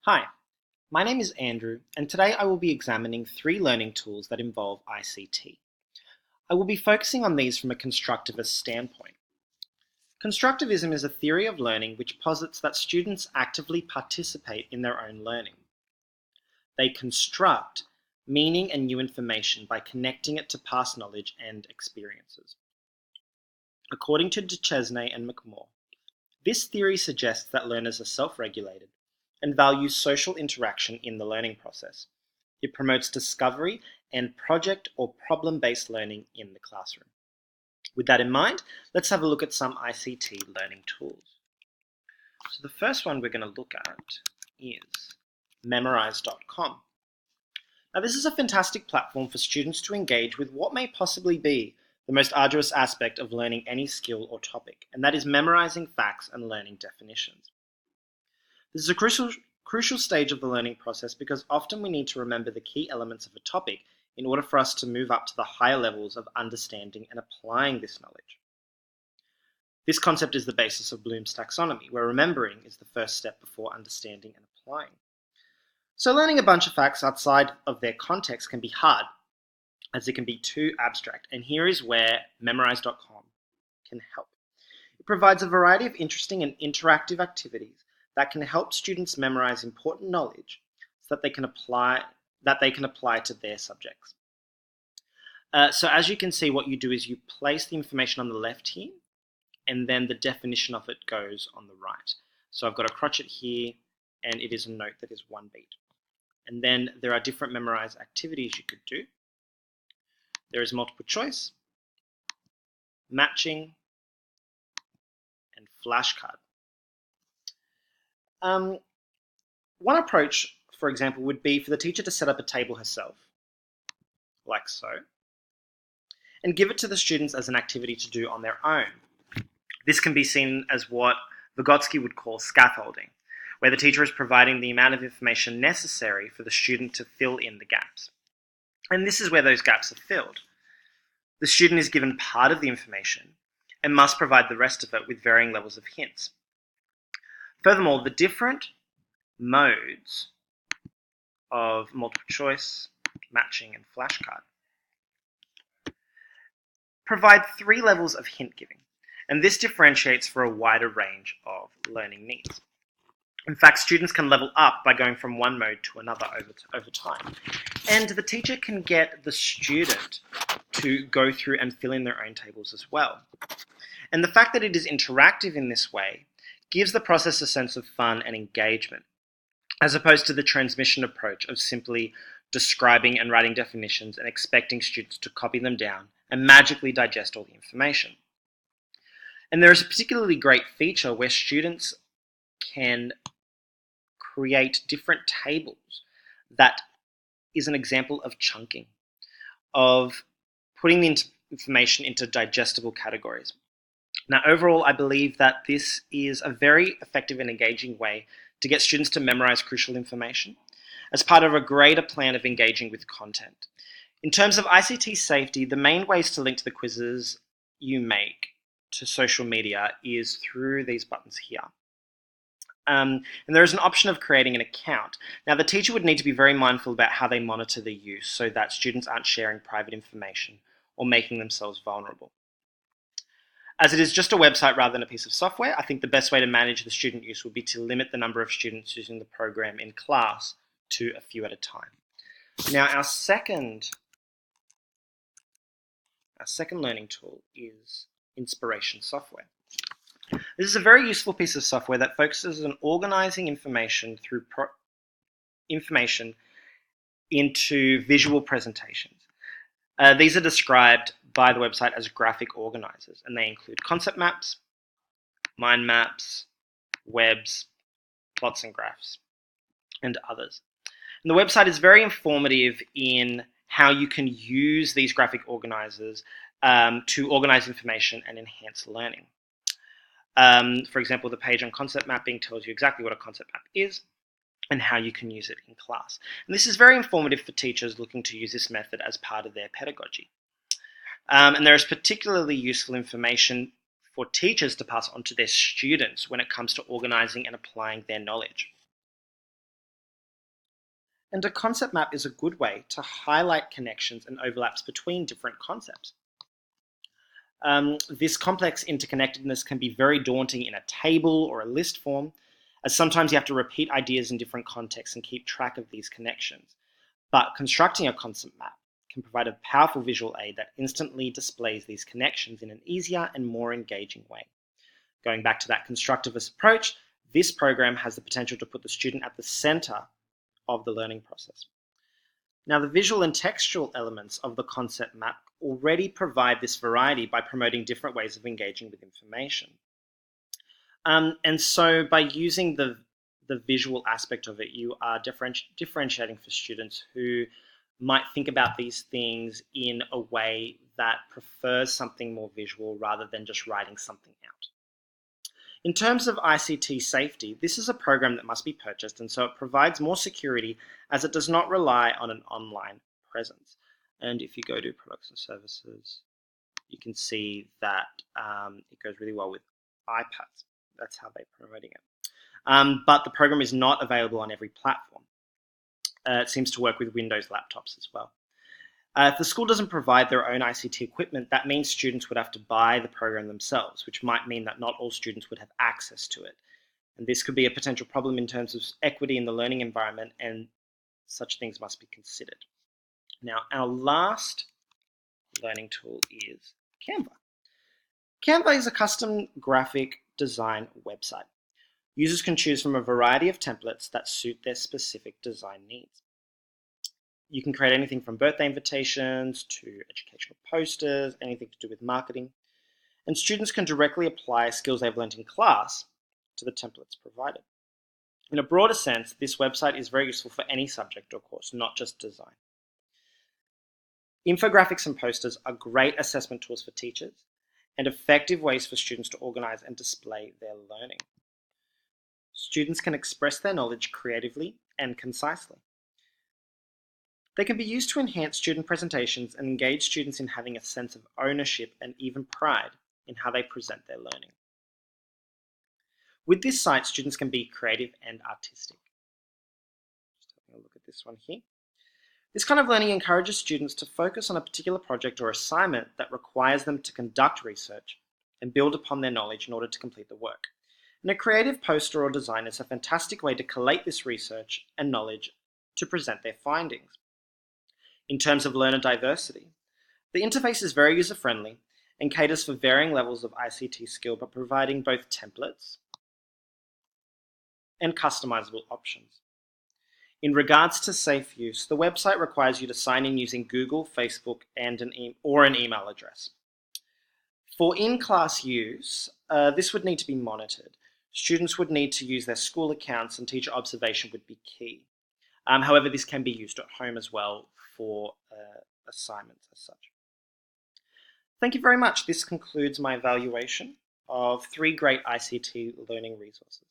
Hi, my name is Andrew, and today I will be examining 3 learning tools that involve ICT. I will be focusing on these from a constructivist standpoint. Constructivism is a theory of learning which posits that students actively participate in their own learning. They construct meaning and new information by connecting it to past knowledge and experiences. According to Duchesne and McMaw, this theory suggests that learners are self-regulated and values social interaction in the learning process. It promotes discovery and project or problem-based learning in the classroom. With that in mind, let's have a look at some ICT learning tools. So the first one we're going to look at is Memrise.com. Now this is a fantastic platform for students to engage with what may possibly be the most arduous aspect of learning any skill or topic, and that is memorizing facts and learning definitions. This is a crucial stage of the learning process because often we need to remember the key elements of a topic in order for us to move up to the higher levels of understanding and applying this knowledge. This concept is the basis of Bloom's taxonomy, where remembering is the first step before understanding and applying. So learning a bunch of facts outside of their context can be hard, as it can be too abstract, and here is where Memrise.com can help. It provides a variety of interesting and interactive activities that can help students memorize important knowledge so that they can apply to their subjects. So as you can see, what you do is you place the information on the left here, and then the definition of it goes on the right. So I've got a crotchet here, and it is a note that is 1 beat. And then there are different memorize activities you could do. There is multiple choice, matching, and flashcard. One approach, for example, would be for the teacher to set up a table herself, like so, and give it to the students as an activity to do on their own. This can be seen as what Vygotsky would call scaffolding, where the teacher is providing the amount of information necessary for the student to fill in the gaps. And this is where those gaps are filled. The student is given part of the information and must provide the rest of it with varying levels of hints. Furthermore, the different modes of multiple choice, matching, and flashcard provide 3 levels of hint giving, and this differentiates for a wider range of learning needs. In fact, students can level up by going from one mode to another over time. And the teacher can get the student to go through and fill in their own tables as well. And the fact that it is interactive in this way gives the process a sense of fun and engagement, as opposed to the transmission approach of simply describing and writing definitions and expecting students to copy them down and magically digest all the information. And there is a particularly great feature where students can create different tables that is an example of chunking, of putting the information into digestible categories. Now, overall, I believe that this is a very effective and engaging way to get students to memorize crucial information as part of a greater plan of engaging with content. In terms of ICT safety, the main ways to link to the quizzes you make to social media is through these buttons here. And there is an option of creating an account. Now, the teacher would need to be very mindful about how they monitor the use so that students aren't sharing private information or making themselves vulnerable. As it is just a website rather than a piece of software, I think the best way to manage the student use would be to limit the number of students using the program in class to a few at a time. Now, our second learning tool is Inspiration Software. This is a very useful piece of software that focuses on organizing information through information into visual presentations. These are described by the website as graphic organizers, and they include concept maps, mind maps, webs, plots and graphs, and others. And the website is very informative in how you can use these graphic organizers to organize information and enhance learning. For example, the page on concept mapping tells you exactly what a concept map is and how you can use it in class. And this is very informative for teachers looking to use this method as part of their pedagogy. And there is particularly useful information for teachers to pass on to their students when it comes to organizing and applying their knowledge. And a concept map is a good way to highlight connections and overlaps between different concepts. This complex interconnectedness can be very daunting in a table or a list form, as sometimes you have to repeat ideas in different contexts and keep track of these connections. But constructing a concept map can provide a powerful visual aid that instantly displays these connections in an easier and more engaging way. Going back to that constructivist approach, this program has the potential to put the student at the center of the learning process. Now, the visual and textual elements of the concept map already provide this variety by promoting different ways of engaging with information. And so by using the visual aspect of it, you are differentiating for students who might think about these things in a way that prefers something more visual rather than just writing something out. In terms of ICT safety, this is a program that must be purchased, and so it provides more security as it does not rely on an online presence. And if you go to products and services, you can see that it goes really well with iPads. That's how they're promoting it. But the program is not available on every platform. It seems to work with Windows laptops as well. If the school doesn't provide their own ICT equipment, that means students would have to buy the program themselves, which might mean that not all students would have access to it. And this could be a potential problem in terms of equity in the learning environment, and such things must be considered. Now, our last learning tool is Canva. Canva is a custom graphic design website. Users can choose from a variety of templates that suit their specific design needs. You can create anything from birthday invitations to educational posters, anything to do with marketing. And students can directly apply skills they've learned in class to the templates provided. In a broader sense, this website is very useful for any subject or course, not just design. Infographics and posters are great assessment tools for teachers and effective ways for students to organize and display their learning. Students can express their knowledge creatively and concisely. They can be used to enhance student presentations and engage students in having a sense of ownership and even pride in how they present their learning. With this site, students can be creative and artistic. Just having a look at this one here. This kind of learning encourages students to focus on a particular project or assignment that requires them to conduct research and build upon their knowledge in order to complete the work. And a creative poster or design is a fantastic way to collate this research and knowledge to present their findings. In terms of learner diversity, the interface is very user-friendly and caters for varying levels of ICT skill by providing both templates and customizable options. In regards to safe use, the website requires you to sign in using Google, Facebook, and an email address. For in-class use, this would need to be monitored. Students would need to use their school accounts, and teacher observation would be key. However, this can be used at home as well for assignments as such. Thank you very much. This concludes my evaluation of 3 great ICT learning resources.